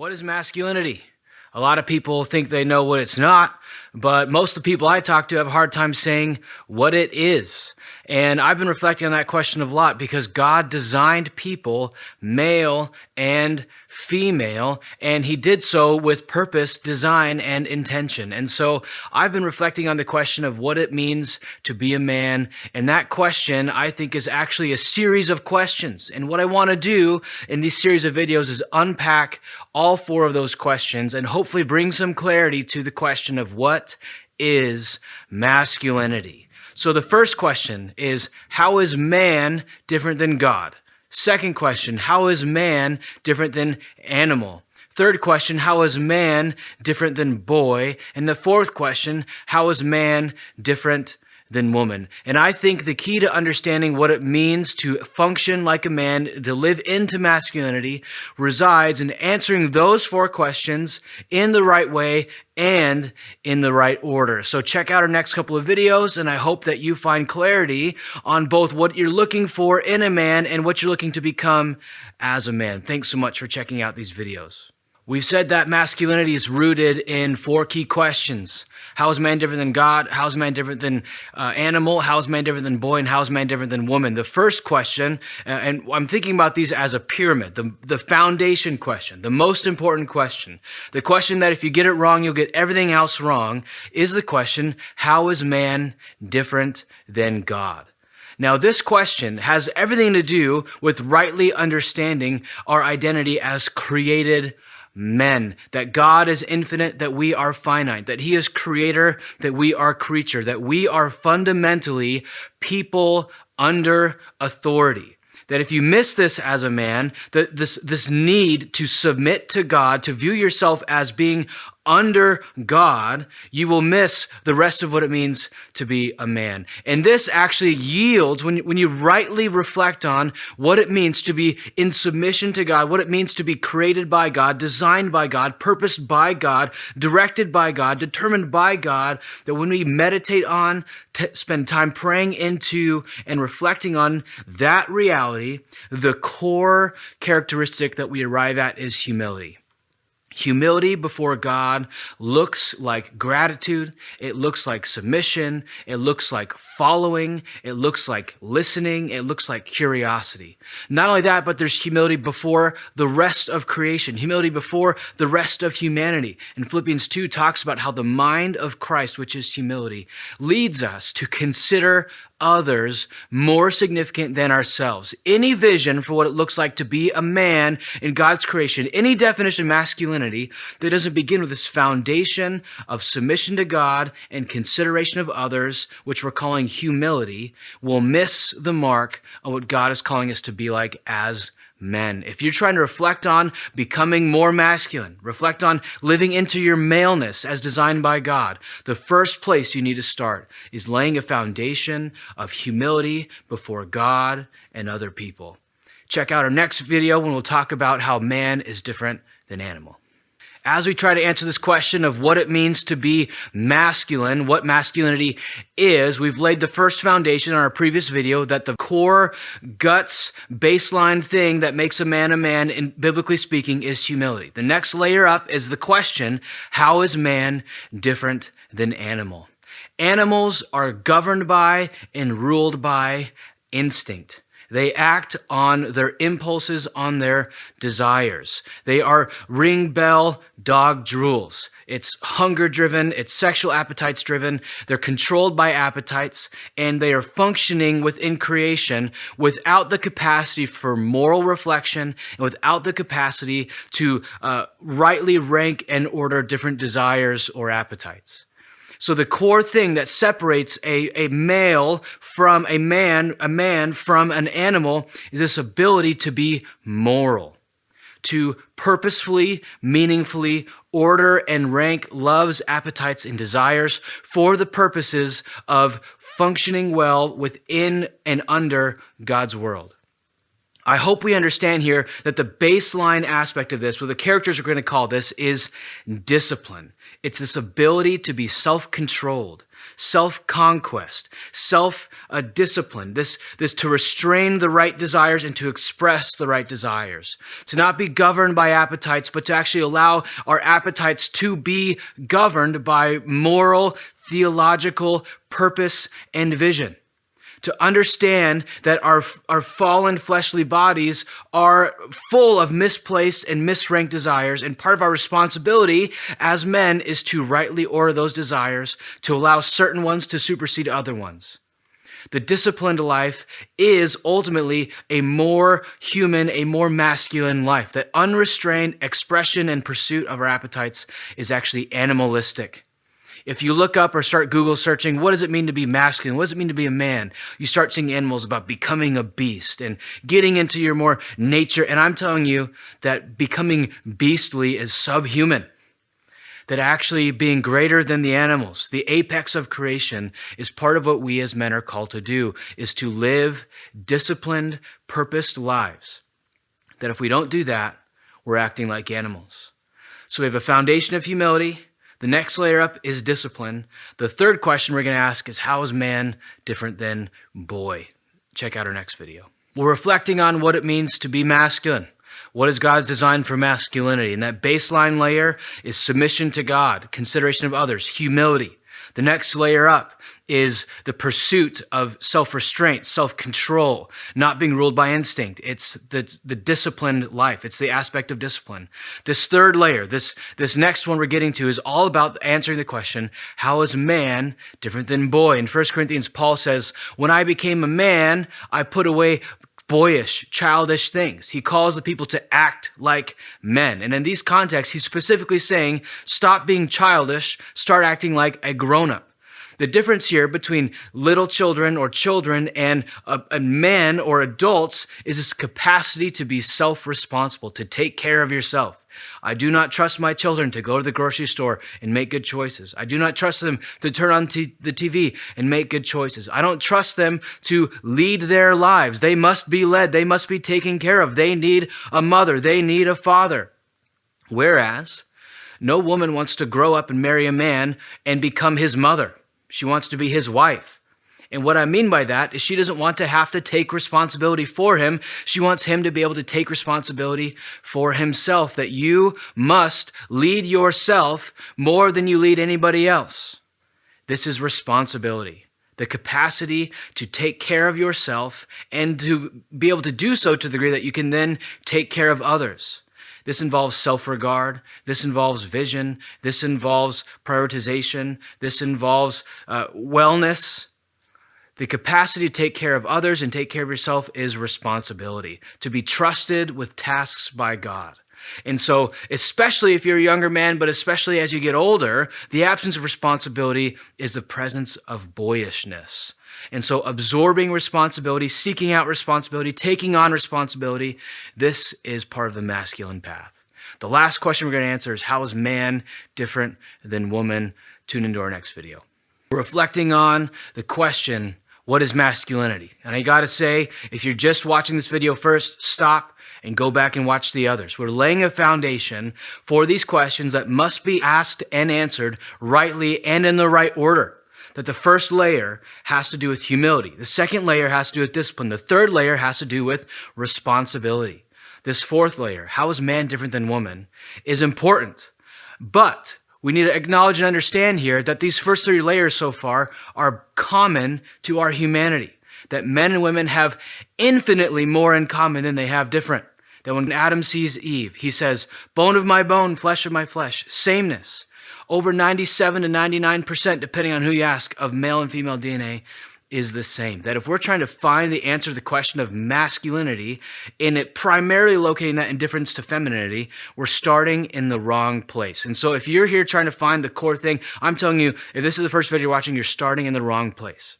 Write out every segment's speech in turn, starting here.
What is masculinity? A lot of people think they know what it's not, but most of the people I talk to have a hard time saying what it is. And I've been reflecting on that question a lot because God designed people, male and female, and he did so with purpose, design, and intention. And so I've been reflecting on the question of what it means to be a man. And that question, I think, is actually a series of questions. And what I want to do in these series of videos is unpack all four of those questions and hopefully bring some clarity to the question of what is masculinity. So the first question is, how is man different than God? Second question, how is man different than animal? Third question, how is man different than boy? And the fourth question, how is man different than woman? And I think the key to understanding what it means to function like a man, to live into masculinity, resides in answering those four questions in the right way and in the right order. So check out our next couple of videos, and I hope that you find clarity on both what you're looking for in a man and what you're looking to become as a man. Thanks so much for checking out these videos. We've said that masculinity is rooted in four key questions. How is man different than God? How is man different than animal? How is man different than boy? And how is man different than woman? The first question, and I'm thinking about these as a pyramid, the foundation question, the most important question, the question that if you get it wrong, you'll get everything else wrong, is the question, how is man different than God? Now, this question has everything to do with rightly understanding our identity as created men, that God is infinite, that we are finite, that he is creator, that we are creature, that we are fundamentally people under authority. That if you miss this as a man, that this need to submit to God, to view yourself as being under God, you will miss the rest of what it means to be a man. And this actually yields, when you rightly reflect on what it means to be in submission to God, what it means to be created by God, designed by God, purposed by God, directed by God, determined by God, that when we meditate on, spend time praying into and reflecting on that reality, the core characteristic that we arrive at is humility. Humility before God looks like gratitude, it looks like submission, it looks like following, it looks like listening, it looks like curiosity. Not only that, but there's humility before the rest of creation, humility before the rest of humanity. And Philippians 2 talks about how the mind of Christ, which is humility, leads us to consider others more significant than ourselves. Any vision for what it looks like to be a man in God's creation, any definition of masculinity that doesn't begin with this foundation of submission to God and consideration of others, which we're calling humility, will miss the mark of what God is calling us to be like as men. If you're trying to reflect on becoming more masculine, reflect on living into your maleness as designed by God, the first place you need to start is laying a foundation of humility before God and other people. Check out our next video when we'll talk about how man is different than animal. As we try to answer this question of what it means to be masculine, what masculinity is, we've laid the first foundation in our previous video that the core guts baseline thing that makes a man, in biblically speaking, is humility. The next layer up is the question, how is man different than animal? Animals are governed by and ruled by instinct. They act on their impulses, on their desires. They are ring bell, dog drools. It's hunger driven, it's sexual appetites driven. They're controlled by appetites, and they are functioning within creation without the capacity for moral reflection and without the capacity to rightly rank and order different desires or appetites. So the core thing that separates a male from a man from an animal, is this ability to be moral, to purposefully, meaningfully order and rank loves, appetites, and desires for the purposes of functioning well within and under God's world. I hope we understand here that the baseline aspect of this, what the characters are going to call this, is discipline. It's this ability to be self-controlled, self-conquest, self-discipline, this to restrain the right desires and to express the right desires, to not be governed by appetites, but to actually allow our appetites to be governed by moral, theological purpose and vision. To understand that our fallen fleshly bodies are full of misplaced and misranked desires, and part of our responsibility as men is to rightly order those desires, to allow certain ones to supersede other ones. The disciplined life is ultimately a more human, a more masculine life. That unrestrained expression and pursuit of our appetites is actually animalistic. If you look up or start Google searching, what does it mean to be masculine? What does it mean to be a man? You start seeing animals about becoming a beast and getting into your more nature. And I'm telling you that becoming beastly is subhuman. That actually being greater than the animals, the apex of creation, is part of what we as men are called to do, is to live disciplined, purposed lives. That if we don't do that, we're acting like animals. So we have a foundation of humility. The next layer up is discipline. The third question we're going to ask is, how is man different than boy? Check out our next video. We're reflecting on what it means to be masculine. What is God's design for masculinity? And that baseline layer is submission to God, consideration of others, humility. The next layer up is the pursuit of self-restraint, self-control, not being ruled by instinct. It's the disciplined life. It's the aspect of discipline. This third layer, this next one we're getting to, is all about answering the question, how is man different than boy? In 1 Corinthians, Paul says, when I became a man, I put away boyish, childish things. He calls the people to act like men. And in these contexts, he's specifically saying, stop being childish, start acting like a grown-up. The difference here between little children or children and men or adults is this capacity to be self-responsible, to take care of yourself. I do not trust my children to go to the grocery store and make good choices. I do not trust them to turn on the TV and make good choices. I don't trust them to lead their lives. They must be led. They must be taken care of. They need a mother. They need a father. Whereas no woman wants to grow up and marry a man and become his mother. She wants to be his wife. And what I mean by that is she doesn't want to have to take responsibility for him. She wants him to be able to take responsibility for himself, that you must lead yourself more than you lead anybody else. This is responsibility, the capacity to take care of yourself and to be able to do so to the degree that you can then take care of others. This involves self-regard. This involves vision. This involves prioritization. This involves wellness. The capacity to take care of others and take care of yourself is responsibility, to be trusted with tasks by God. And so, especially if you're a younger man, but especially as you get older, the absence of responsibility is the presence of boyishness. And so absorbing responsibility, seeking out responsibility, taking on responsibility, this is part of the masculine path. The last question we're going to answer is, how is man different than woman? Tune into our next video. We're reflecting on the question, what is masculinity? And I got to say, if you're just watching this video first, stop and go back and watch the others. We're laying a foundation for these questions that must be asked and answered rightly and in the right order. That the first layer has to do with humility. The second layer has to do with discipline. The third layer has to do with responsibility. This fourth layer, how is man different than woman, is important. But we need to acknowledge and understand here that these first three layers so far are common to our humanity. That men and women have infinitely more in common than they have different. That when Adam sees Eve, he says, bone of my bone, flesh of my flesh, sameness. Over 97 to 99%, depending on who you ask, of male and female DNA is the same. That if we're trying to find the answer to the question of masculinity, and it primarily locating that in difference to femininity, we're starting in the wrong place. And so if you're here trying to find the core thing, I'm telling you, if this is the first video you're watching, you're starting in the wrong place.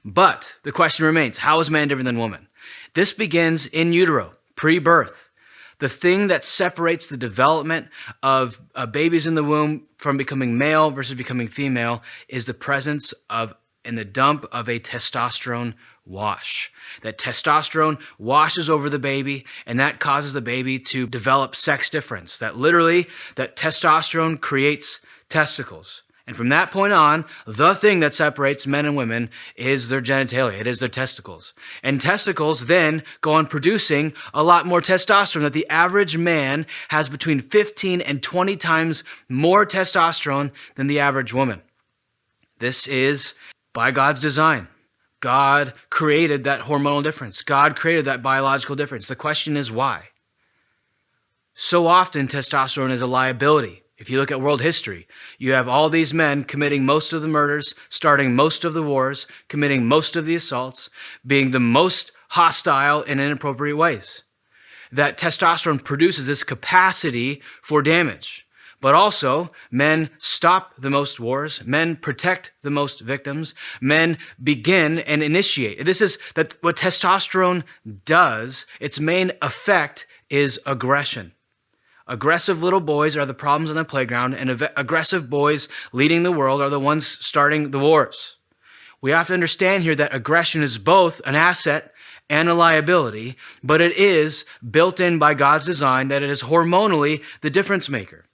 But the question remains, how is man different than woman? This begins in utero, pre-birth. The thing that separates the development of babies in the womb from becoming male versus becoming female is the presence of and the dump of a testosterone wash. That testosterone washes over the baby, and that causes the baby to develop sex difference. That literally, that testosterone creates testicles. And from that point on, the thing that separates men and women is their genitalia. It is their testicles. And testicles then go on producing a lot more testosterone, that the average man has between 15 and 20 times more testosterone than the average woman. This is by God's design. God created that hormonal difference. God created that biological difference. The question is why? So often testosterone is a liability. If you look at world history, you have all these men committing most of the murders, starting most of the wars, committing most of the assaults, being the most hostile in inappropriate ways. That testosterone produces this capacity for damage. But also, men stop the most wars, men protect the most victims, men begin and initiate. This is that what testosterone does, its main effect is aggression. Aggressive little boys are the problems on the playground, and aggressive boys leading the world are the ones starting the wars. We have to understand here that aggression is both an asset and a liability, but it is built in by God's design that it is hormonally the difference maker.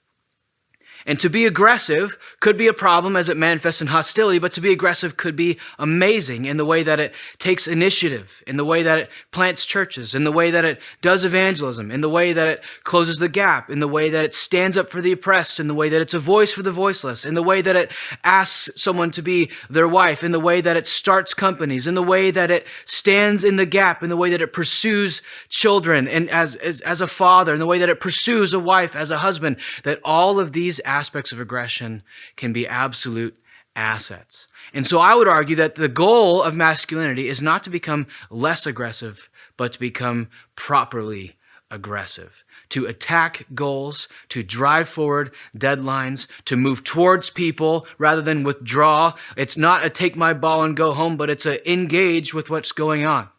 And to be aggressive could be a problem as it manifests in hostility, but to be aggressive could be amazing in the way that it takes initiative, in the way that it plants churches, in the way that it does evangelism, in the way that it closes the gap, in the way that it stands up for the oppressed, in the way that it's a voice for the voiceless, in the way that it asks someone to be their wife, in the way that it starts companies, in the way that it stands in the gap, in the way that it pursues children and as a father, in the way that it pursues a wife as a husband, that all of these aspects of aggression can be absolute assets. And so I would argue that the goal of masculinity is not to become less aggressive, but to become properly aggressive, to attack goals, to drive forward deadlines, to move towards people rather than withdraw. It's not a take my ball and go home, but it's a engage with what's going on.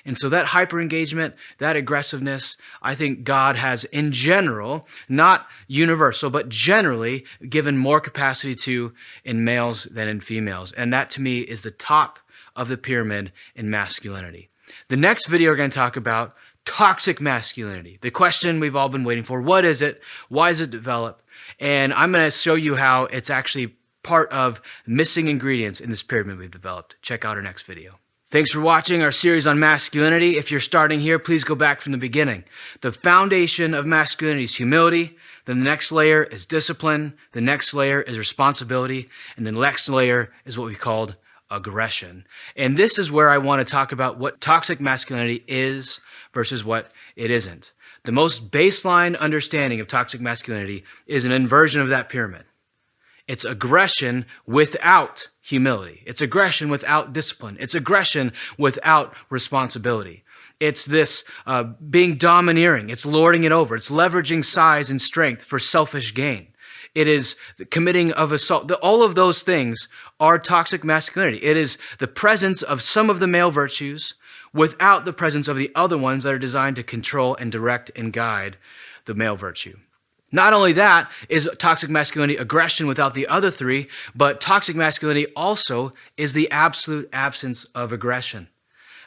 And so that hyper-engagement, that aggressiveness, I think God has in general, not universal, but generally given more capacity to in males than in females. And that to me is the top of the pyramid in masculinity. The next video we're going to talk about toxic masculinity. The question we've all been waiting for. What is it? Why does it develop? And I'm going to show you how it's actually part of missing ingredients in this pyramid we've developed. Check out our next video. Thanks for watching our series on masculinity. If you're starting here, please go back from the beginning. The foundation of masculinity is humility. Then the next layer is discipline. The next layer is responsibility. And the next layer is what we called aggression. And this is where I want to talk about what toxic masculinity is versus what it isn't. The most baseline understanding of toxic masculinity is an inversion of that pyramid. It's aggression without humility. It's aggression without discipline. It's aggression without responsibility. It's this being domineering. It's lording it over. It's leveraging size and strength for selfish gain. It is the committing of assault. All of those things are toxic masculinity. It is the presence of some of the male virtues without the presence of the other ones that are designed to control and direct and guide the male virtue. Not only that is toxic masculinity aggression without the other three, but toxic masculinity also is the absolute absence of aggression.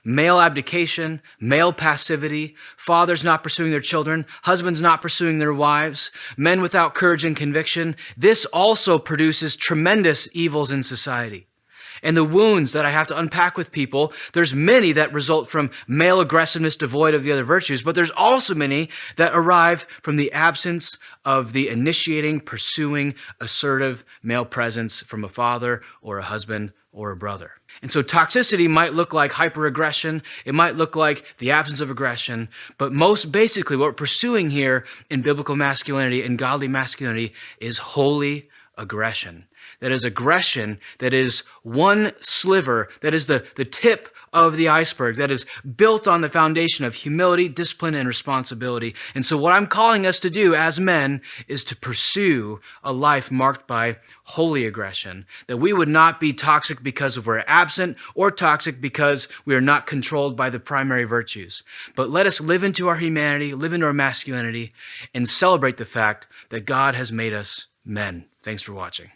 Male abdication, male passivity, fathers not pursuing their children, husbands not pursuing their wives, men without courage and conviction. This also produces tremendous evils in society. And the wounds that I have to unpack with people, there's many that result from male aggressiveness devoid of the other virtues, but there's also many that arrive from the absence of the initiating, pursuing, assertive male presence from a father or a husband or a brother. And so toxicity might look like hyperaggression. It might look like the absence of aggression. But most basically, what we're pursuing here in biblical masculinity and godly masculinity is holy aggression. That is aggression that is one sliver, that is the tip of the iceberg, that is built on the foundation of humility, discipline, and responsibility. And so what I'm calling us to do as men is to pursue a life marked by holy aggression, that we would not be toxic because we're absent or toxic because we are not controlled by the primary virtues. But let us live into our humanity, live into our masculinity, and celebrate the fact that God has made us men. Thanks for watching.